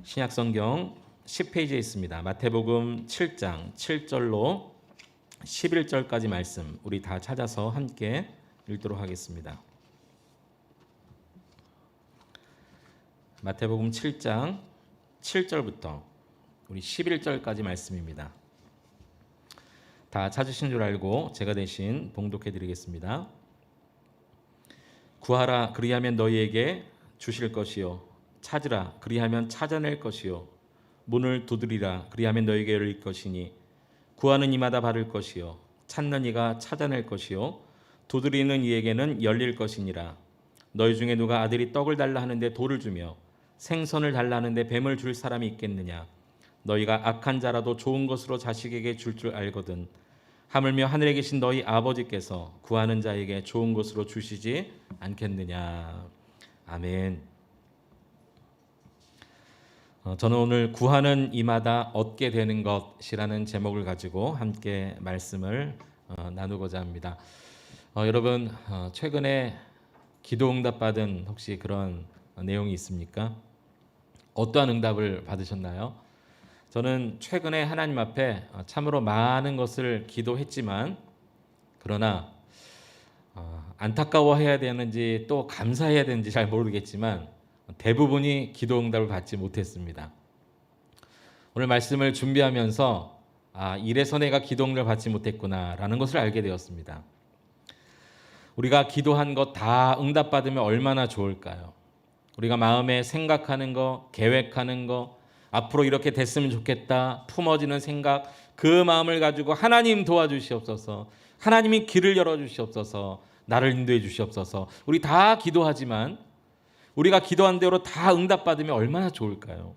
신약성경 10페이지에 있습니다. 마태복음 7장 7절로 11절까지 말씀 우리 다 찾아서 함께 읽도록 하겠습니다. 마태복음 7장 7절부터 우리 11절까지 말씀입니다. 다 찾으신 줄 알고 제가 대신 봉독해 드리겠습니다. 구하라 그리하면 너희에게 주실 것이요 찾으라 그리하면 찾아낼 것이요 문을 두드리라 그리하면 너희에게 열릴 것이니 구하는 이마다 받을 것이요 찾는 이가 찾아낼 것이요 두드리는 이에게는 열릴 것이니라. 너희 중에 누가 아들이 떡을 달라 하는데 돌을 주며 생선을 달라 하는데 뱀을 줄 사람이 있겠느냐. 너희가 악한 자라도 좋은 것으로 자식에게 줄 줄 알거든. 하물며 하늘에 계신 너희 아버지께서 구하는 자에게 좋은 것으로 주시지 않겠느냐. 아멘. 저는 오늘 구하는 이마다 얻게 되는 것이라는 제목을 가지고 함께 말씀을 나누고자 합니다. 여러분 최근에 기도 응답 받은 혹시 그런 내용이 있습니까? 어떠한 응답을 받으셨나요? 저는 최근에 하나님 앞에 참으로 많은 것을 기도했지만 그러나 안타까워해야 되는지 또 감사해야 되는지 잘 모르겠지만 대부분이 기도 응답을 받지 못했습니다. 오늘 말씀을 준비하면서 이래서 내가 기도 응답을 받지 못했구나라는 것을 알게 되었습니다. 우리가 기도한 것 다 응답받으면 얼마나 좋을까요? 우리가 마음에 생각하는 거, 계획하는 거, 앞으로 이렇게 됐으면 좋겠다 품어지는 생각, 그 마음을 가지고 하나님 도와주시옵소서, 하나님이 길을 열어주시옵소서, 나를 인도해 주시옵소서. 우리 다 기도하지만 우리가 기도한 대로 다 응답받으면 얼마나 좋을까요?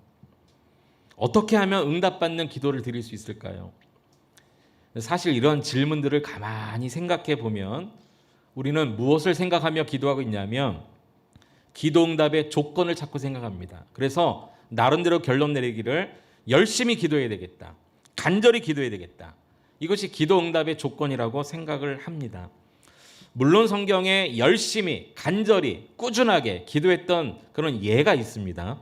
어떻게 하면 응답받는 기도를 드릴 수 있을까요? 사실 이런 질문들을 가만히 생각해 보면 우리는 무엇을 생각하며 기도하고 있냐면 기도 응답의 조건을 자꾸 생각합니다. 그래서 나름대로 결론 내리기를 열심히 기도해야 되겠다, 간절히 기도해야 되겠다, 이것이 기도 응답의 조건이라고 생각을 합니다. 물론 성경에 열심히 간절히 꾸준하게 기도했던 그런 예가 있습니다.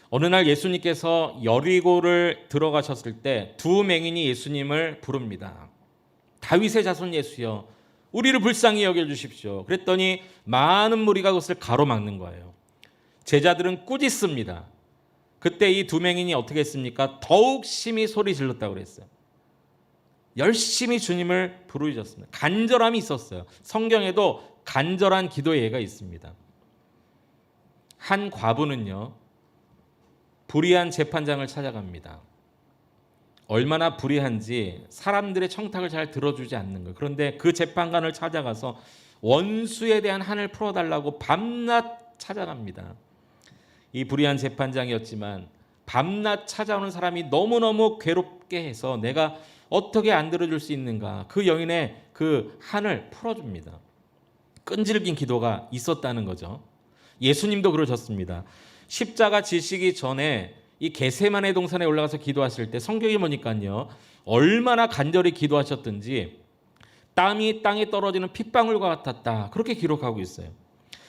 어느 날 예수님께서 여리고를 들어가셨을 때 두 맹인이 예수님을 부릅니다. 다윗의 자손 예수여 우리를 불쌍히 여겨주십시오. 그랬더니 많은 무리가 그것을 가로막는 거예요. 제자들은 꾸짖습니다. 그때 이 두 맹인이 어떻게 했습니까? 더욱 심히 소리 질렀다고 그랬어요. 열심히 주님을 부르셨습니다. 간절함이 있었어요. 성경에도 간절한 기도의 예가 있습니다. 한 과부는요, 불의한 재판장을 찾아갑니다. 얼마나 불의한지 사람들의 청탁을 잘 들어주지 않는 거예요. 그런데 그 재판관을 찾아가서 원수에 대한 한을 풀어달라고 밤낮 찾아갑니다. 이 불의한 재판장이었지만 밤낮 찾아오는 사람이 너무너무 괴롭게 해서 내가 어떻게 안 들어줄 수 있는가, 그 여인의 그 한을 풀어줍니다. 끈질긴 기도가 있었다는 거죠. 예수님도 그러셨습니다. 십자가 지시기 전에 이 겟세마네 동산에 올라가서 기도하실 때 성경에 보니까요, 얼마나 간절히 기도하셨든지 땀이 땅에 떨어지는 핏방울과 같았다, 그렇게 기록하고 있어요.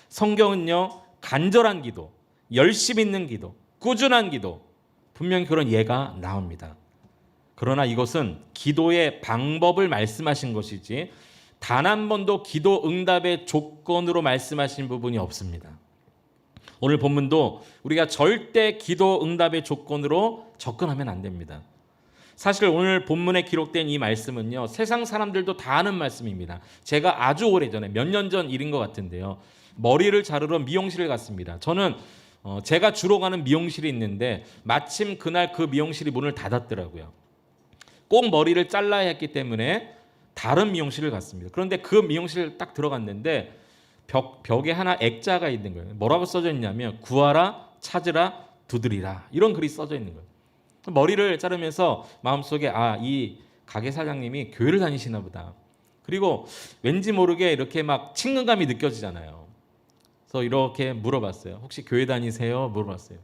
성경은요, 간절한 기도, 열심 있는 기도, 꾸준한 기도, 분명히 그런 예가 나옵니다. 그러나 이것은 기도의 방법을 말씀하신 것이지 단 한 번도 기도 응답의 조건으로 말씀하신 부분이 없습니다. 오늘 본문도 우리가 절대 기도 응답의 조건으로 접근하면 안 됩니다. 사실 오늘 본문에 기록된 이 말씀은요, 세상 사람들도 다 아는 말씀입니다. 제가 아주 오래전에 몇 년 전 일인 것 같은데요, 머리를 자르러 미용실을 갔습니다. 저는 제가 주로 가는 미용실이 있는데 마침 그날 그 미용실이 문을 닫았더라고요. 꼭 머리를 잘라야 했기 때문에 다른 미용실을 갔습니다. 그런데 그 미용실을 딱 들어갔는데 벽에 하나 액자가 있는 거예요. 뭐라고 써져 있냐면 구하라, 찾으라, 두드리라, 이런 글이 써져 있는 거예요. 머리를 자르면서 마음속에 이 가게 사장님이 교회를 다니시나 보다. 그리고 왠지 모르게 이렇게 막 친근감이 느껴지잖아요. 그래서 이렇게 물어봤어요. 혹시 교회 다니세요? 물어봤어요.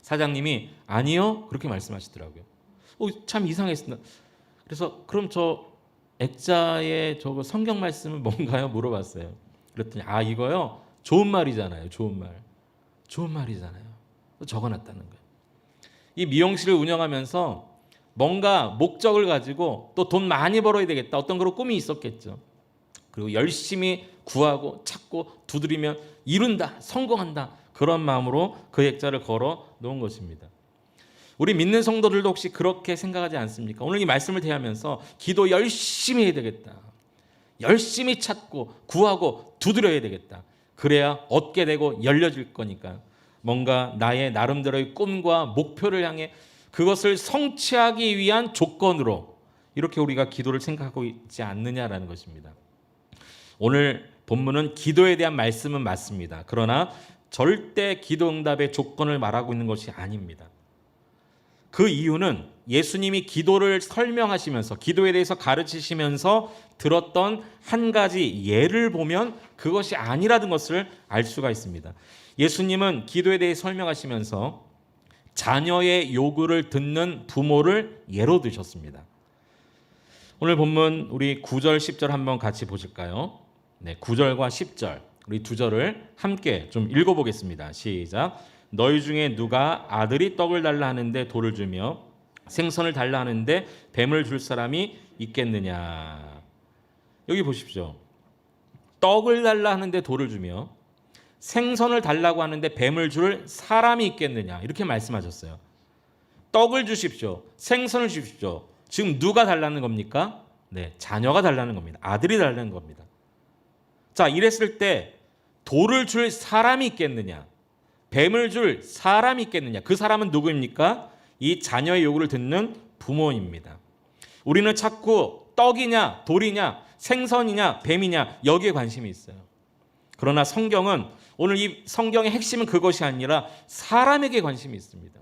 사장님이 아니요, 그렇게 말씀하시더라고요. 참 이상했습니다. 그래서 그럼 저 액자의 저거 성경 말씀은 뭔가요? 물어봤어요. 그랬더니 이거요, 좋은 말이잖아요. 좋은 말이잖아요. 적어놨다는 거예요. 이 미용실을 운영하면서 뭔가 목적을 가지고 또 돈 많이 벌어야 되겠다, 어떤 그런 꿈이 있었겠죠. 그리고 열심히 구하고 찾고 두드리면 이룬다, 성공한다, 그런 마음으로 그 액자를 걸어 놓은 것입니다. 우리 믿는 성도들도 혹시 그렇게 생각하지 않습니까? 오늘 이 말씀을 대하면서 기도 열심히 해야 되겠다, 열심히 찾고 구하고 두드려야 되겠다, 그래야 얻게 되고 열려질 거니까 뭔가 나의 나름대로의 꿈과 목표를 향해 그것을 성취하기 위한 조건으로 이렇게 우리가 기도를 생각하고 있지 않느냐라는 것입니다. 오늘 본문은 기도에 대한 말씀은 맞습니다. 그러나 절대 기도 응답의 조건을 말하고 있는 것이 아닙니다. 그 이유는 예수님이 기도를 설명하시면서 기도에 대해서 가르치시면서 들었던 한 가지 예를 보면 그것이 아니라는 것을 알 수가 있습니다. 예수님은 기도에 대해 설명하시면서 자녀의 요구를 듣는 부모를 예로 드셨습니다. 오늘 본문 우리 9절 10절 한번 같이 보실까요? 네, 9절과 10절 우리 두 절을 함께 좀 읽어보겠습니다. 시작. 너희 중에 누가 아들이 떡을 달라 하는데 돌을 주며 생선을 달라 하는데 뱀을 줄 사람이 있겠느냐. 여기 보십시오. 떡을 달라 하는데 돌을 주며 생선을 달라고 하는데 뱀을 줄 사람이 있겠느냐, 이렇게 말씀하셨어요. 떡을 주십시오, 생선을 주십시오. 지금 누가 달라는 겁니까? 네, 자녀가 달라는 겁니다. 아들이 달라는 겁니다. 자, 이랬을 때 돌을 줄 사람이 있겠느냐, 뱀을 줄 사람이 있겠느냐. 그 사람은 누구입니까? 이 자녀의 요구를 듣는 부모입니다. 우리는 자꾸 떡이냐 돌이냐 생선이냐 뱀이냐 여기에 관심이 있어요. 그러나 성경은 오늘 이 성경의 핵심은 그것이 아니라 사람에게 관심이 있습니다.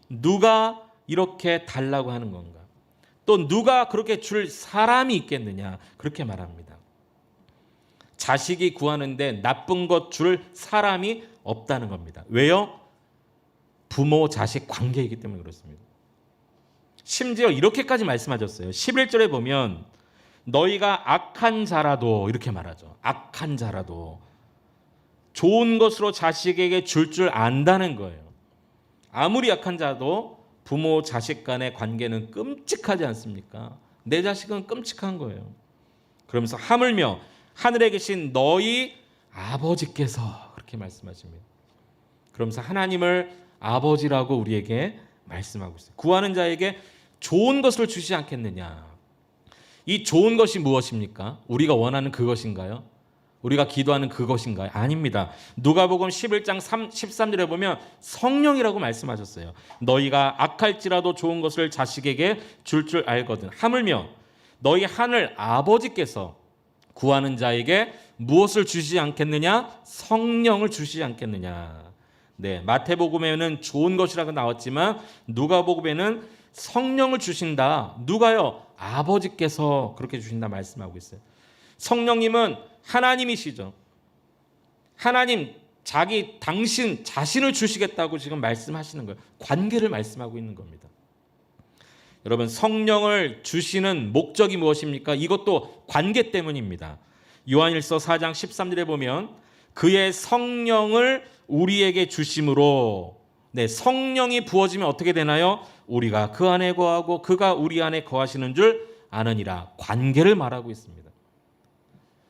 누가 이렇게 달라고 하는 건가? 또 누가 그렇게 줄 사람이 있겠느냐? 그렇게 말합니다. 자식이 구하는데 나쁜 것 줄 사람이 없다는 겁니다. 왜요? 부모 자식 관계이기 때문에 그렇습니다. 심지어 이렇게까지 말씀하셨어요. 11절에 보면 너희가 악한 자라도, 이렇게 말하죠. 악한 자라도 좋은 것으로 자식에게 줄 안다는 거예요. 아무리 악한 자도 부모 자식 간의 관계는 끔찍하지 않습니까? 내 자식은 끔찍한 거예요. 그러면서 하물며 하늘에 계신 너희 아버지께서, 그렇게 말씀하십니다. 그러면서 하나님을 아버지라고 우리에게 말씀하고 있어요. 구하는 자에게 좋은 것을 주시지 않겠느냐. 이 좋은 것이 무엇입니까? 우리가 원하는 그것인가요? 우리가 기도하는 그것인가요? 아닙니다. 누가복음 11장 13절에 보면 성령이라고 말씀하셨어요. 너희가 악할지라도 좋은 것을 자식에게 줄 알거든. 하물며 너희 하늘 아버지께서 구하는 자에게 무엇을 주시지 않겠느냐? 성령을 주시지 않겠느냐. 네, 마태복음에는 좋은 것이라고 나왔지만 누가복음에는 성령을 주신다. 누가요? 아버지께서 그렇게 주신다 말씀하고 있어요. 성령님은 하나님이시죠. 하나님, 당신 자신을 주시겠다고 지금 말씀하시는 거예요. 관계를 말씀하고 있는 겁니다. 여러분, 성령을 주시는 목적이 무엇입니까? 이것도 관계 때문입니다. 요한일서 4장 13절에 보면 그의 성령을 우리에게 주심으로, 네, 성령이 부어지면 어떻게 되나요? 우리가 그 안에 거하고 그가 우리 안에 거하시는 줄 아느니라. 관계를 말하고 있습니다.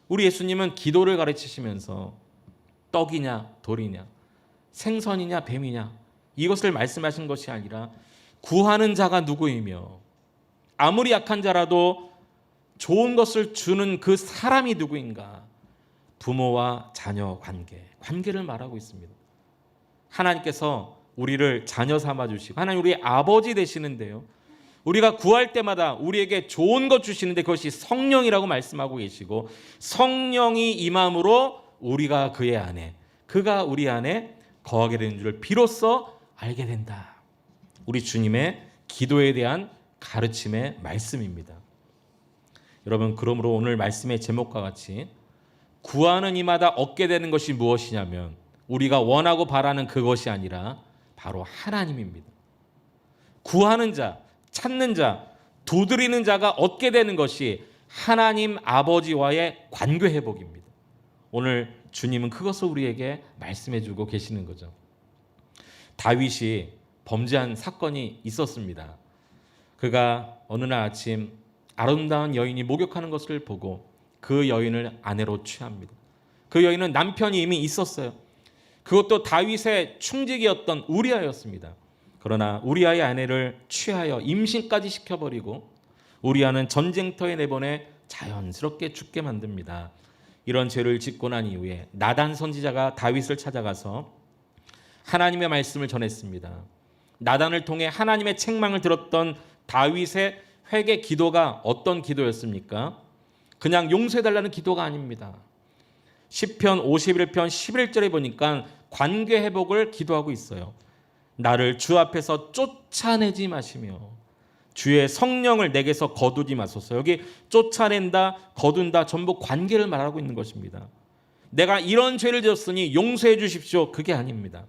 우리 예수님은 기도를 가르치시면서 떡이냐 돌이냐 생선이냐 뱀이냐 이것을 말씀하신 것이 아니라 구하는 자가 누구이며 아무리 약한 자라도 좋은 것을 주는 그 사람이 누구인가. 부모와 자녀 관계를 말하고 있습니다. 하나님께서 우리를 자녀 삼아 주시고 하나님 우리의 아버지 되시는데요, 우리가 구할 때마다 우리에게 좋은 것 주시는데 그것이 성령이라고 말씀하고 계시고 성령이 임함으로 우리가 그의 안에, 그가 우리 안에 거하게 되는 줄을 비로소 알게 된다. 우리 주님의 기도에 대한 가르침의 말씀입니다. 여러분, 그러므로 오늘 말씀의 제목과 같이 구하는 이마다 얻게 되는 것이 무엇이냐면 우리가 원하고 바라는 그것이 아니라 바로 하나님입니다. 구하는 자, 찾는 자, 두드리는 자가 얻게 되는 것이 하나님 아버지와의 관계 회복입니다. 오늘 주님은 그것을 우리에게 말씀해 주고 계시는 거죠. 다윗이 범죄한 사건이 있었습니다. 그가 어느 날 아침 아름다운 여인이 목욕하는 것을 보고 그 여인을 아내로 취합니다. 그 여인은 남편이 이미 있었어요. 그것도 다윗의 충직이었던 우리아였습니다. 그러나 우리아의 아내를 취하여 임신까지 시켜버리고 우리아는 전쟁터에 내보내 자연스럽게 죽게 만듭니다. 이런 죄를 짓고 난 이후에 나단 선지자가 다윗을 찾아가서 하나님의 말씀을 전했습니다. 나단을 통해 하나님의 책망을 들었던 다윗의 회개 기도가 어떤 기도였습니까? 그냥 용서해달라는 기도가 아닙니다. 시편 51편 11절에 보니까 관계 회복을 기도하고 있어요. 나를 주 앞에서 쫓아내지 마시며 주의 성령을 내게서 거두지 마소서. 여기 쫓아낸다, 거둔다 전부 관계를 말하고 있는 것입니다. 내가 이런 죄를 지었으니 용서해 주십시오. 그게 아닙니다.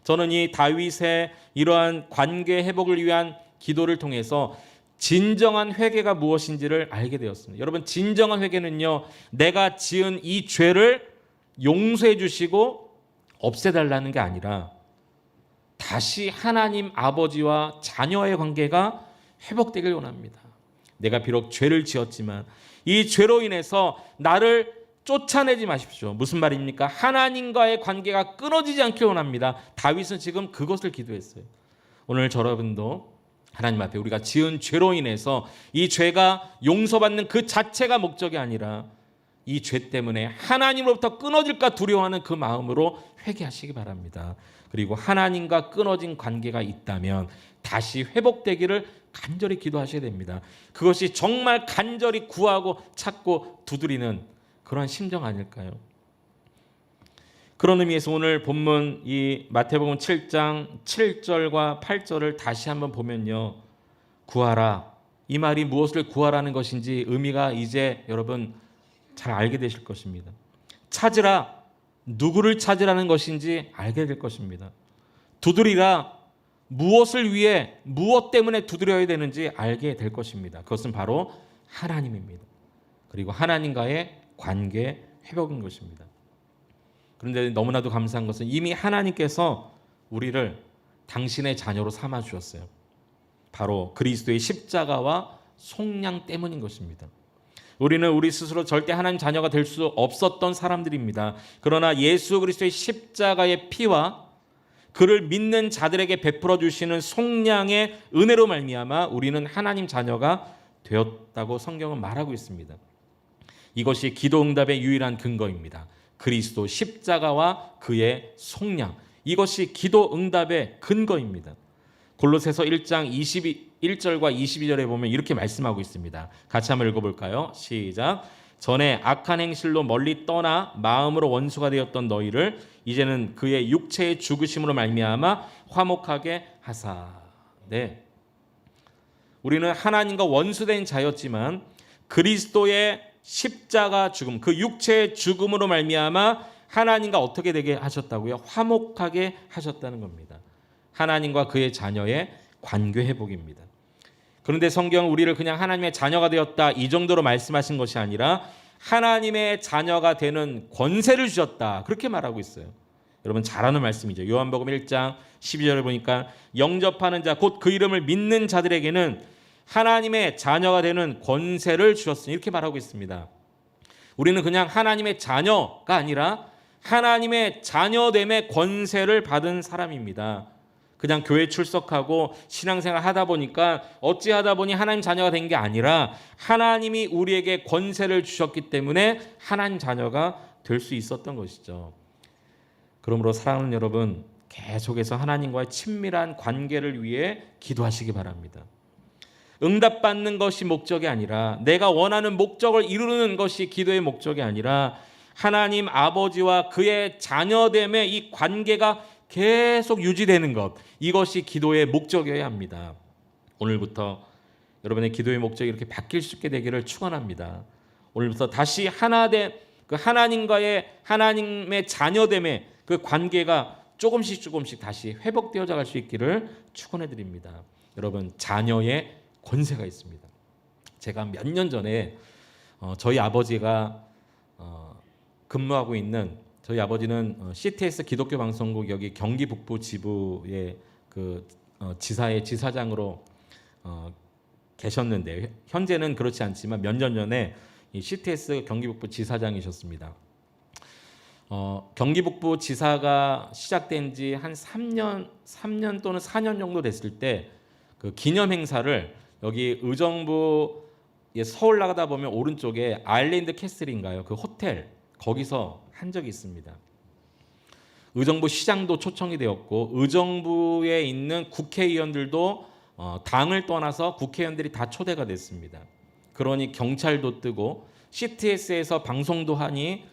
저는 이 다윗의 이러한 관계 회복을 위한 기도를 통해서 진정한 회개가 무엇인지를 알게 되었습니다. 여러분, 진정한 회개는요, 내가 지은 이 죄를 용서해 주시고 없애달라는 게 아니라 다시 하나님 아버지와 자녀의 관계가 회복되길 원합니다. 내가 비록 죄를 지었지만 이 죄로 인해서 나를 쫓아내지 마십시오. 무슨 말입니까? 하나님과의 관계가 끊어지지 않길 원합니다. 다윗은 지금 그것을 기도했어요. 오늘 여러분도 하나님 앞에 우리가 지은 죄로 인해서 이 죄가 용서받는 그 자체가 목적이 아니라 이 죄 때문에 하나님으로부터 끊어질까 두려워하는 그 마음으로 회개하시기 바랍니다. 그리고 하나님과 끊어진 관계가 있다면 다시 회복되기를 간절히 기도하셔야 됩니다. 그것이 정말 간절히 구하고 찾고 두드리는 그런 심정 아닐까요? 그런 의미에서 오늘 본문 이 마태복음 7장 7절과 8절을 다시 한번 보면요, 구하라, 이 말이 무엇을 구하라는 것인지 의미가 이제 여러분 잘 알게 되실 것입니다. 찾으라, 누구를 찾으라는 것인지 알게 될 것입니다. 두드리라, 무엇을 위해 무엇 때문에 두드려야 되는지 알게 될 것입니다. 그것은 바로 하나님입니다. 그리고 하나님과의 관계 회복인 것입니다. 그런데 너무나도 감사한 것은 이미 하나님께서 우리를 당신의 자녀로 삼아 주셨어요. 바로 그리스도의 십자가와 속량 때문인 것입니다. 우리는 우리 스스로 절대 하나님 자녀가 될 수 없었던 사람들입니다. 그러나 예수 그리스도의 십자가의 피와 그를 믿는 자들에게 베풀어 주시는 속량의 은혜로 말미암아 우리는 하나님 자녀가 되었다고 성경은 말하고 있습니다. 이것이 기도 응답의 유일한 근거입니다. 그리스도 십자가와 그의 속량, 이것이 기도 응답의 근거입니다. 골로새서 1장 21절과 22절에 보면 이렇게 말씀하고 있습니다. 같이 한번 읽어볼까요? 시작. 전에 악한 행실로 멀리 떠나 마음으로 원수가 되었던 너희를 이제는 그의 육체의 죽으심으로 말미암아 화목하게 하사. 네, 우리는 하나님과 원수된 자였지만 그리스도의 십자가 죽음, 그 육체의 죽음으로 말미암아 하나님과 어떻게 되게 하셨다고요? 화목하게 하셨다는 겁니다. 하나님과 그의 자녀의 관계 회복입니다. 그런데 성경은 우리를 그냥 하나님의 자녀가 되었다 이 정도로 말씀하신 것이 아니라 하나님의 자녀가 되는 권세를 주셨다, 그렇게 말하고 있어요. 여러분 잘 아는 말씀이죠. 요한복음 1장 12절에 보니까 영접하는 자 곧 그 이름을 믿는 자들에게는 하나님의 자녀가 되는 권세를 주셨으니, 이렇게 말하고 있습니다. 우리는 그냥 하나님의 자녀가 아니라 하나님의 자녀됨의 권세를 받은 사람입니다. 그냥 교회 출석하고 신앙생활 하다 보니까 어찌하다 보니 하나님 자녀가 된 게 아니라 하나님이 우리에게 권세를 주셨기 때문에 하나님 자녀가 될 수 있었던 것이죠. 그러므로 사랑하는 여러분, 계속해서 하나님과의 친밀한 관계를 위해 기도하시기 바랍니다. 응답받는 것이 목적이 아니라, 내가 원하는 목적을 이루는 것이 기도의 목적이 아니라 하나님 아버지와 그의 자녀됨의 이 관계가 계속 유지되는 것, 이것이 기도의 목적이어야 합니다. 오늘부터 여러분의 기도의 목적이 이렇게 바뀔 수 있게 되기를 축원합니다. 오늘부터 다시 하나됨, 그 하나님의 자녀됨의 그 관계가 조금씩 다시 회복되어져 갈 수 있기를 축원해 드립니다. 여러분, 자녀의 권세가 있습니다. 제가 몇 년 전에 저희 아버지가 근무하고 있는 저희 아버지는 CTS 기독교 방송국 여기 경기 북부 지부의 지사의 지사장으로 계셨는데, 현재는 그렇지 않지만 몇 년 전에 이 CTS 경기 북부 지사장이셨습니다. 경기 북부 지사가 시작된 지 한 3년 또는 4년 정도 됐을 때 그 기념 행사를 여기 의정부에 서울 나가다 보면 오른쪽에 아일랜드 캐슬인가요? 그 호텔 거기서 한 적이 있습니다. 의정부 시장도 초청이 되었고 의정부에 있는 국회의원들도 당을 떠나서 국회의원들이 다 초대가 됐습니다. 그러니 경찰도 뜨고 CTS에서 방송도 하니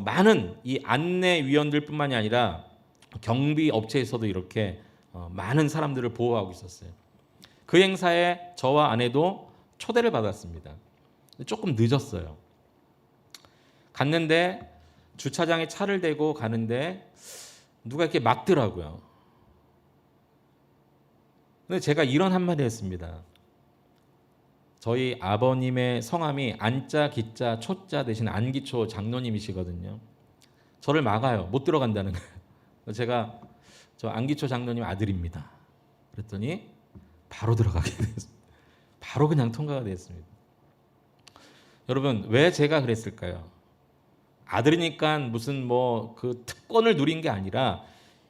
많은 이 안내위원들뿐만이 아니라 경비 업체에서도 이렇게 많은 사람들을 보호하고 있었어요. 그 행사에 저와 아내도 초대를 받았습니다. 조금 늦었어요. 갔는데 주차장에 차를 대고 가는데 누가 이렇게 막더라고요. 근데 제가 이런 한마디 했습니다. 저희 아버님의 성함이 안자, 기자, 초자 대신 안기초 장로님이시거든요. 저를 막아요. 못 들어간다는 거예요. 제가 저 안기초 장로님 아들입니다. 그랬더니 바로 들어가게 됐습니다. 바로 그냥 통과가 됐습니다. 여러분, 왜 제가 그랬을까요? 아들이니까 무슨 그 특권을 누린 게 아니라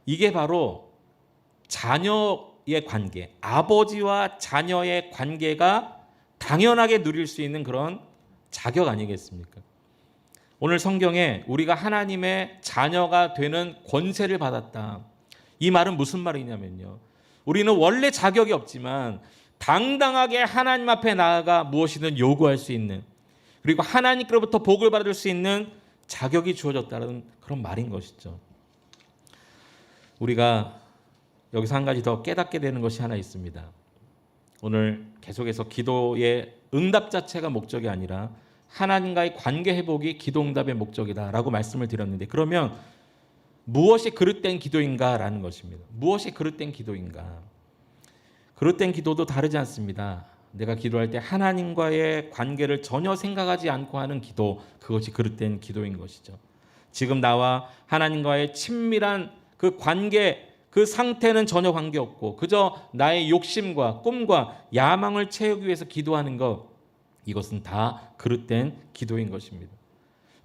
이게 바로 자녀의 관계, 아버지와 자녀의 관계가 당연하게 누릴 수 있는 그런 자격 아니겠습니까? 오늘 성경에 우리가 하나님의 자녀가 되는 권세를 받았다. 이 말은 무슨 말이냐면요. 우리는 원래 자격이 없지만 당당하게 하나님 앞에 나아가 무엇이든 요구할 수 있는, 그리고 하나님께로부터 복을 받을 수 있는 자격이 주어졌다는 그런 말인 것이죠. 우리가 여기서 한 가지 더 깨닫게 되는 것이 하나 있습니다. 오늘 계속해서 기도의 응답 자체가 목적이 아니라 하나님과의 관계 회복이 기도 응답의 목적이다라고 말씀을 드렸는데, 그러면 무엇이 그릇된 기도인가라는 것입니다. 무엇이 그릇된 기도인가? 그릇된 기도도 다르지 않습니다. 내가 기도할 때 하나님과의 관계를 전혀 생각하지 않고 하는 기도, 그것이 그릇된 기도인 것이죠. 지금 나와 하나님과의 친밀한 그 관계, 그 상태는 전혀 관계없고 그저 나의 욕심과 꿈과 야망을 채우기 위해서 기도하는 것, 이것은 다 그릇된 기도인 것입니다.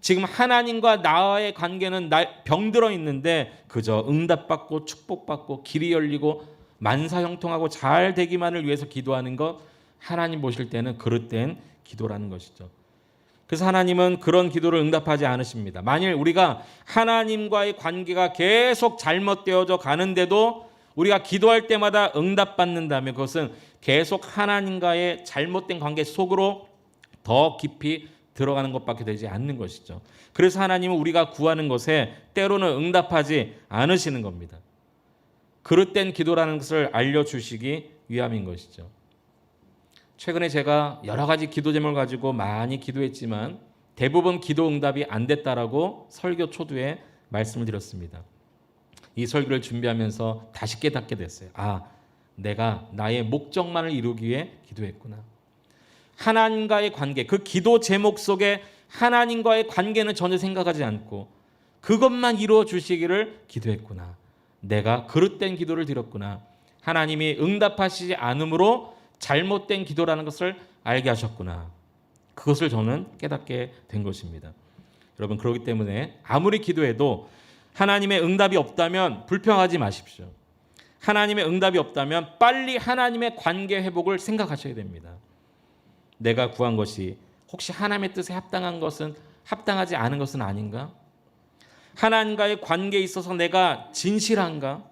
지금 하나님과 나와의 관계는 병들어 있는데 그저 응답받고 축복받고 길이 열리고 만사형통하고 잘 되기만을 위해서 기도하는 것, 하나님 보실 때는 그릇된 기도라는 것이죠. 그래서 하나님은 그런 기도를 응답하지 않으십니다. 만일 우리가 하나님과의 관계가 계속 잘못되어져 가는데도 우리가 기도할 때마다 응답받는다면 그것은 계속 하나님과의 잘못된 관계 속으로 더 깊이 들어가는 것밖에 되지 않는 것이죠. 그래서 하나님은 우리가 구하는 것에 때로는 응답하지 않으시는 겁니다. 그릇된 기도라는 것을 알려주시기 위함인 것이죠. 최근에 제가 여러 가지 기도 제목을 가지고 많이 기도했지만 대부분 기도 응답이 안 됐다라고 설교 초두에 말씀을 드렸습니다. 이 설교를 준비하면서 다시 깨닫게 됐어요. 내가 나의 목적만을 이루기 위해 기도했구나. 하나님과의 관계, 그 기도 제목 속에 하나님과의 관계는 전혀 생각하지 않고 그것만 이루어 주시기를 기도했구나. 내가 그릇된 기도를 드렸구나. 하나님이 응답하시지 않으므로 잘못된 기도라는 것을 알게 하셨구나. 그것을 저는 깨닫게 된 것입니다. 여러분, 그렇기 때문에 아무리 기도해도 하나님의 응답이 없다면 불평하지 마십시오. 하나님의 응답이 없다면 빨리 하나님의 관계 회복을 생각하셔야 됩니다. 내가 구한 것이 혹시 하나님의 뜻에 합당한 것은 합당하지 않은 것은 아닌가? 하나님과의 관계에 있어서 내가 진실한가?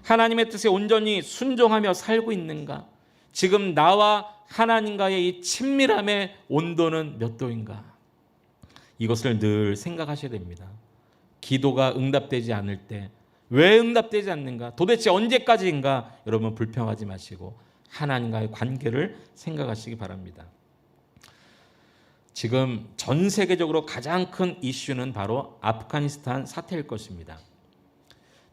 하나님의 뜻에 온전히 순종하며 살고 있는가? 지금 나와 하나님과의 이 친밀함의 온도는 몇 도인가? 이것을 늘 생각하셔야 됩니다. 기도가 응답되지 않을 때 왜 응답되지 않는가? 도대체 언제까지인가? 여러분, 불평하지 마시고 하나님과의 관계를 생각하시기 바랍니다. 지금 전 세계적으로 가장 큰 이슈는 바로 아프가니스탄 사태일 것입니다.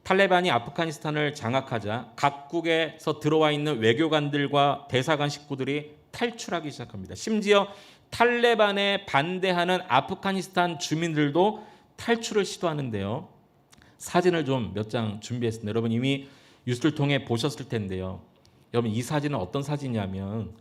탈레반이 아프가니스탄을 장악하자 각국에서 들어와 있는 외교관들과 대사관 식구들이 탈출하기 시작합니다. 심지어 탈레반에 반대하는 아프가니스탄 주민들도 탈출을 시도하는데요. 사진을 좀 몇 장 준비했습니다. 여러분 이미 뉴스를 통해 보셨을 텐데요. 여러분 이 사진은 어떤 사진이냐면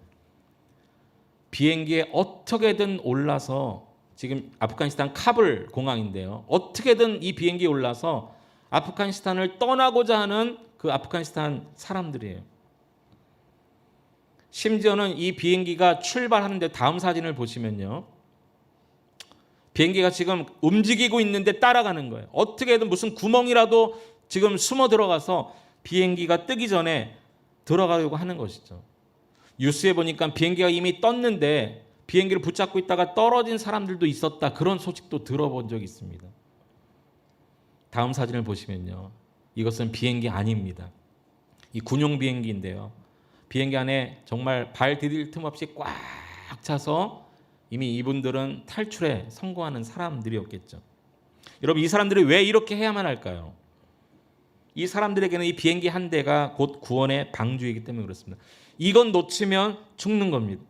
비행기에 어떻게든 올라서 지금 아프가니스탄 카불 공항인데요. 어떻게든 이 비행기에 올라서 아프가니스탄을 떠나고자 하는 그 아프가니스탄 사람들이에요. 심지어는 이 비행기가 출발하는데 다음 사진을 보시면요. 비행기가 지금 움직이고 있는데 따라가는 거예요. 어떻게든 무슨 구멍이라도 지금 숨어 들어가서 비행기가 뜨기 전에 들어가려고 하는 것이죠. 뉴스에 보니까 비행기가 이미 떴는데 비행기를 붙잡고 있다가 떨어진 사람들도 있었다. 그런 소식도 들어본 적이 있습니다. 다음 사진을 보시면요. 이것은 비행기 아닙니다. 이 군용 비행기인데요. 비행기 안에 정말 발 디딜 틈 없이 꽉 차서 이미 이분들은 탈출에 성공하는 사람들이었겠죠. 여러분 이 사람들이 왜 이렇게 해야만 할까요? 이 사람들에게는 이 비행기 한 대가 곧 구원의 방주이기 때문에 그렇습니다. 이건 놓치면 죽는 겁니다.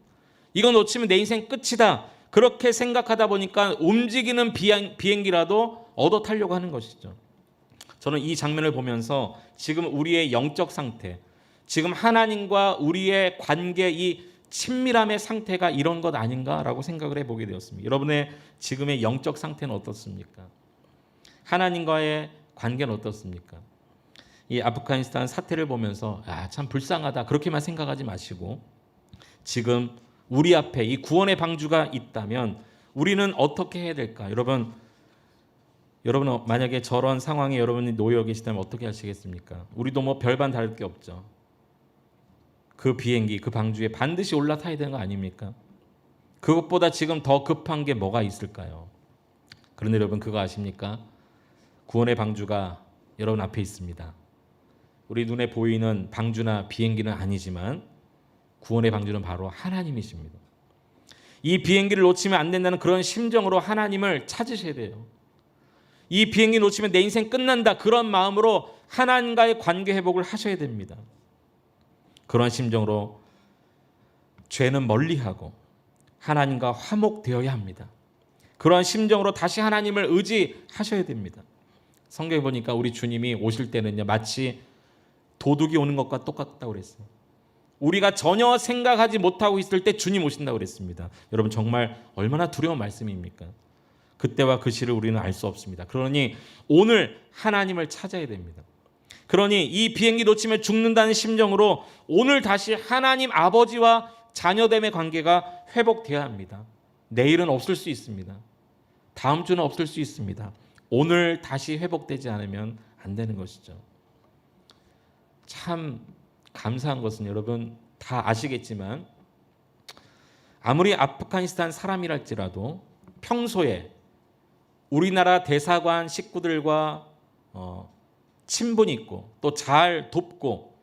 이건 놓치면 내 인생 끝이다. 그렇게 생각하다 보니까 움직이는 비행기라도 얻어 타려고 하는 것이죠. 저는 이 장면을 보면서 지금 우리의 영적 상태, 지금 하나님과 우리의 관계 이 친밀함의 상태가 이런 것 아닌가라고 생각을 해보게 되었습니다. 여러분의 지금의 영적 상태는 어떻습니까? 하나님과의 관계는 어떻습니까? 이 아프가니스탄 사태를 보면서 참 불쌍하다 그렇게만 생각하지 마시고 지금 우리 앞에 이 구원의 방주가 있다면 우리는 어떻게 해야 될까? 여러분 만약에 저런 상황에 여러분이 놓여 계시다면 어떻게 하시겠습니까? 우리도 뭐 별반 다를 게 없죠. 그 비행기, 그 방주에 반드시 올라타야 되는 거 아닙니까? 그것보다 지금 더 급한 게 뭐가 있을까요? 그런데 여러분 그거 아십니까? 구원의 방주가 여러분 앞에 있습니다. 우리 눈에 보이는 방주나 비행기는 아니지만 구원의 방주는 바로 하나님이십니다. 이 비행기를 놓치면 안 된다는 그런 심정으로 하나님을 찾으셔야 돼요. 이 비행기 놓치면 내 인생 끝난다 그런 마음으로 하나님과의 관계 회복을 하셔야 됩니다. 그런 심정으로 죄는 멀리하고 하나님과 화목되어야 합니다. 그런 심정으로 다시 하나님을 의지하셔야 됩니다. 성경에 보니까 우리 주님이 오실 때는요 마치 도둑이 오는 것과 똑같다고 그랬어요. 우리가 전혀 생각하지 못하고 있을 때 주님 오신다고 그랬습니다. 여러분 정말 얼마나 두려운 말씀입니까? 그때와 그 시를 우리는 알 수 없습니다. 그러니 오늘 하나님을 찾아야 됩니다. 그러니 이 비행기 놓치면 죽는다는 심정으로 오늘 다시 하나님 아버지와 자녀됨의 관계가 회복되어야 합니다. 내일은 없을 수 있습니다. 다음 주는 없을 수 있습니다. 오늘 다시 회복되지 않으면 안 되는 것이죠. 참 감사한 것은 여러분 다 아시겠지만 아무리 아프가니스탄 사람이랄지라도 평소에 우리나라 대사관 식구들과 친분이 있고 또 잘 돕고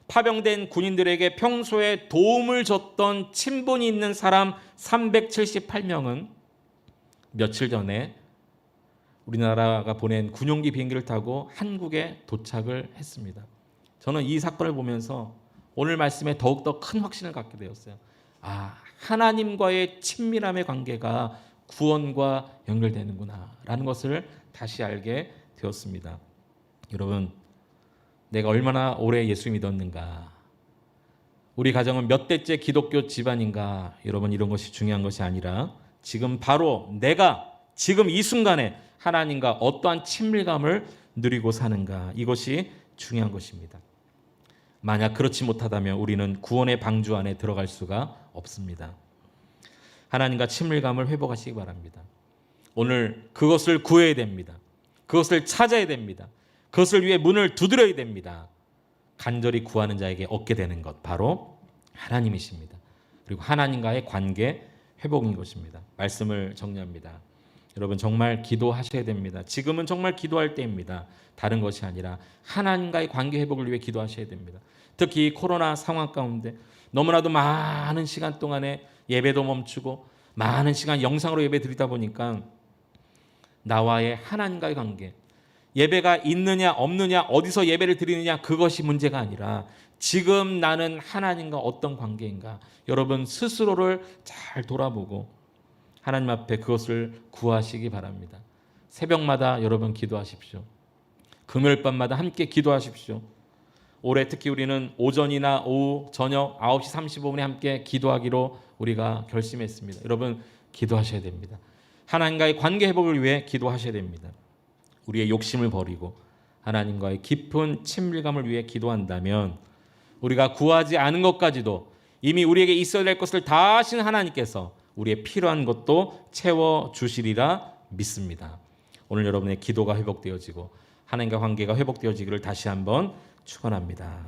파병된 군인들에게 평소에 도움을 줬던 친분이 있는 사람 378명은 며칠 전에 우리나라가 보낸 군용기 비행기를 타고 한국에 도착을 했습니다. 저는 이 사건을 보면서 오늘 말씀에 더욱더 큰 확신을 갖게 되었어요. 하나님과의 친밀함의 관계가 구원과 연결되는구나 라는 것을 다시 알게 되었습니다. 여러분 내가 얼마나 오래 예수 믿었는가, 우리 가정은 몇 대째 기독교 집안인가, 여러분 이런 것이 중요한 것이 아니라 지금 바로 내가 지금 이 순간에 하나님과 어떠한 친밀감을 누리고 사는가, 이것이 중요한 것입니다. 만약 그렇지 못하다면 우리는 구원의 방주 안에 들어갈 수가 없습니다. 하나님과 친밀감을 회복하시기 바랍니다. 오늘 그것을 구해야 됩니다. 그것을 찾아야 됩니다. 그것을 위해 문을 두드려야 됩니다. 간절히 구하는 자에게 얻게 되는 것 바로 하나님이십니다. 그리고 하나님과의 관계 회복인 것입니다. 말씀을 정리합니다. 여러분 정말 기도하셔야 됩니다. 지금은 정말 기도할 때입니다. 다른 것이 아니라 하나님과의 관계 회복을 위해 기도하셔야 됩니다. 특히 코로나 상황 가운데 너무나도 많은 시간 동안에 예배도 멈추고 많은 시간 영상으로 예배 드리다 보니까 나와의 하나님과의 관계, 예배가 있느냐 없느냐 어디서 예배를 드리느냐 그것이 문제가 아니라 지금 나는 하나님과 어떤 관계인가, 여러분 스스로를 잘 돌아보고 하나님 앞에 그것을 구하시기 바랍니다. 새벽마다 여러분 기도하십시오. 금요일 밤마다 함께 기도하십시오. 올해 특히 우리는 오전이나 오후 저녁 9시 35분에 함께 기도하기로 우리가 결심했습니다. 여러분 기도하셔야 됩니다. 하나님과의 관계 회복을 위해 기도하셔야 됩니다. 우리의 욕심을 버리고 하나님과의 깊은 친밀감을 위해 기도한다면 우리가 구하지 않은 것까지도 이미 우리에게 있어야 될 것을 다 하신 하나님께서 우리의 필요한 것도 채워주시리라 믿습니다. 오늘 여러분의 기도가 회복되어지고 하나님과 관계가 회복되어지기를 다시 한번 축원합니다.